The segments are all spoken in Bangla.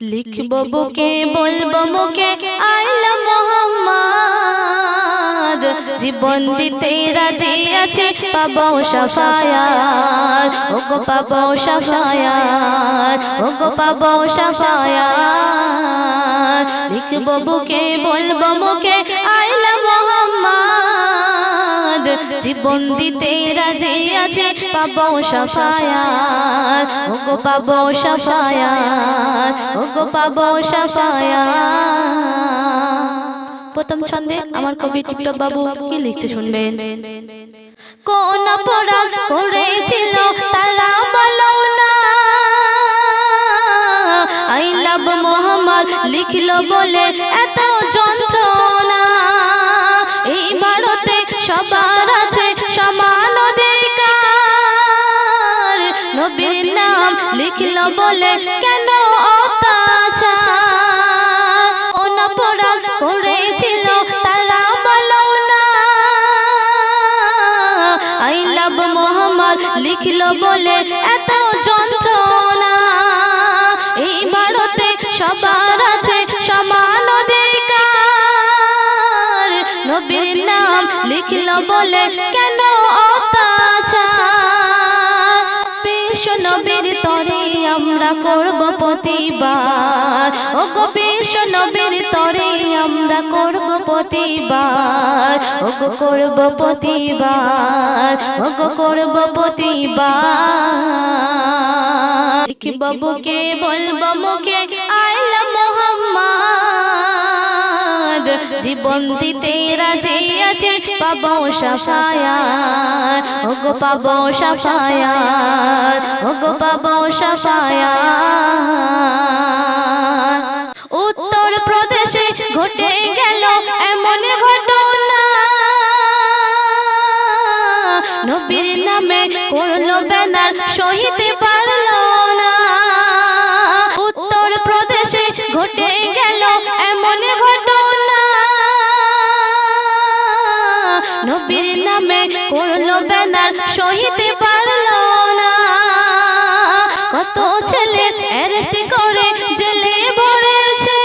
লিখব বুকে বলবো মুখে আইলা মোহাম্মদ, জীবন দিতে রাজি আছি পাবো শাফায়াত, ওগো পাবো শাফায়াত, ওগো পাবো শাফায়াত। লিখব বুকে বলবো মুখে আইলা মোহাম্মদ, জীবন দিতে রাজি আছি পাবো শাফায়াত, ওগো পাবো শাফায়াত, ওগো পাবো শাফায়াত। প্রথম ছন্দে আমার কবি টিপটপ বাবু কি লিখছে শুনবেন। কোন অপরাধ করেছিল তারা বলো না, আই লাভ মোহাম্মদ লিখলো বলে এত যন্ত্রণা। এই ভারতে সবার আছে সমান অধিকার, নবীর নাম লিখলো বলে কেন অত্যাচার। কোন অপরাধ করেছিল তারা বলো না, আই লাভ মোহাম্মদ লিখলো বলে এত যন্ত্রণা। এই ভারতে সবার আছে সমান অধিকার, নবীর নাম লিখলো বলে কেন অত্যাচার। বিশ্ব নবীর তরে আমরা করব প্রতিবাদ, ওগো বিশ্ব নবীর তরে আমরা করব প্রতিবাদ, ওগো করব প্রতিবাদ, ওগো করব প্রতিবাদ। লিখব বুকে বলবো মুখে আইলা মোহাম্মদ, জীবন দিতে রাজি আছি পাবো শাফায়াত, ওগো পাবো শাফায়াত, ওগো পাবো শাফায়াত। উত্তর প্রদেশে ঘটে গেল এমন ঘটনা, নবীর নামে করলো ব্যানার সহিতে পারলো না। উত্তর প্রদেশে ঘটে গেল এমন ঘটনা, নবীর নামে করলো ব্যানার সহিতে পারলো না। কত ছেলে অ্যারেস্ট করে জেলে ভরেছে,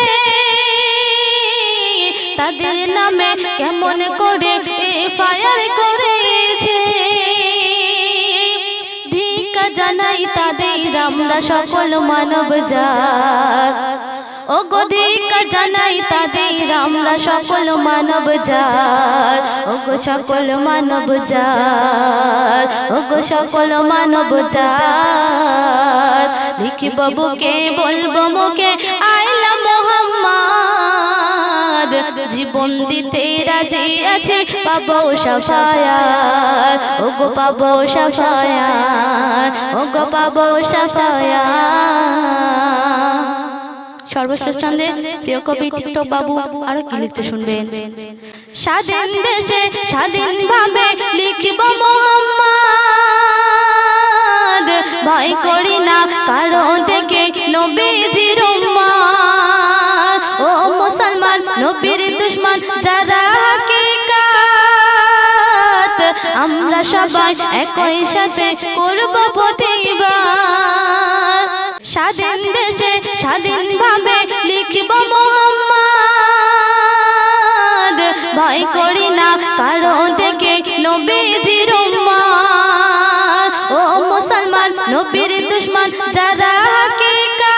তাদের নামে কেমন করে এফআইআর করেছে। ধিক্কার জানাই তাদের আমরা সকল মানব জাত, ওগো ধিক্কার জানাই তাদের আমরা সকল মানব জাত, ওগো সকল মানব জাত, ওগো সকল মানব জাত। লিখব বুকে বলবো মুখে আইলা মোহাম্মদ, জীবন দিতে রাজি আছি পাবো শাফায়াত, ওগো পাবো শাফায়াত, ওগো পাবো শাফায়াত। সর্বশেষ ছন্দে প্রিয় কবি টিপটপ বাবু আরো কি লিখতে শুনবেন। স্বাধীন দেশে স্বাধীনভাবে লিখব মোহাম্মদ, ভয় করি না কারো থেকে নবীজির উম্মত। ও মুসলমান নবীর দুশমন যারা হাকিকাত, আমরা সবাই একই সাথে করব প্রতিবাদ। স্বাধীন দেশে স্বাধীনভাবে লিখব মোহাম্মদ, ভয় করি না কারো থেকে নবীজির উম্মত। ও মুসলমান নবীর দুশমন যারা হাকিকাত,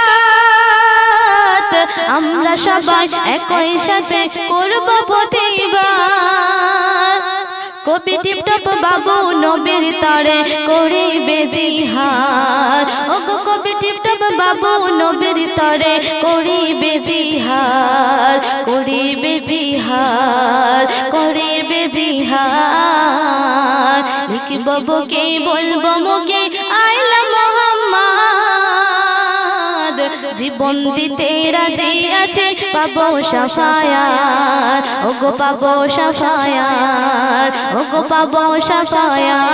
আমরা সবাই একই সাথে করব প্রতিবাদ। কবি টিপটপ বাবু নবীর তরে করিবে জিহাদ, ওগো কবি টিপটপ বাবু নবীর তরে করিবে জিহাদ, করিবে জিহাদ, করিবে জিহাদ। লিখব বুকে বলবো মুখে আইলা মোহাম্মদ, জীবন দিতে রাজি আছে পাবো শাফায়াত, ওগো পাবো শাফায়াত, ওগো পাবো শাফায়াত।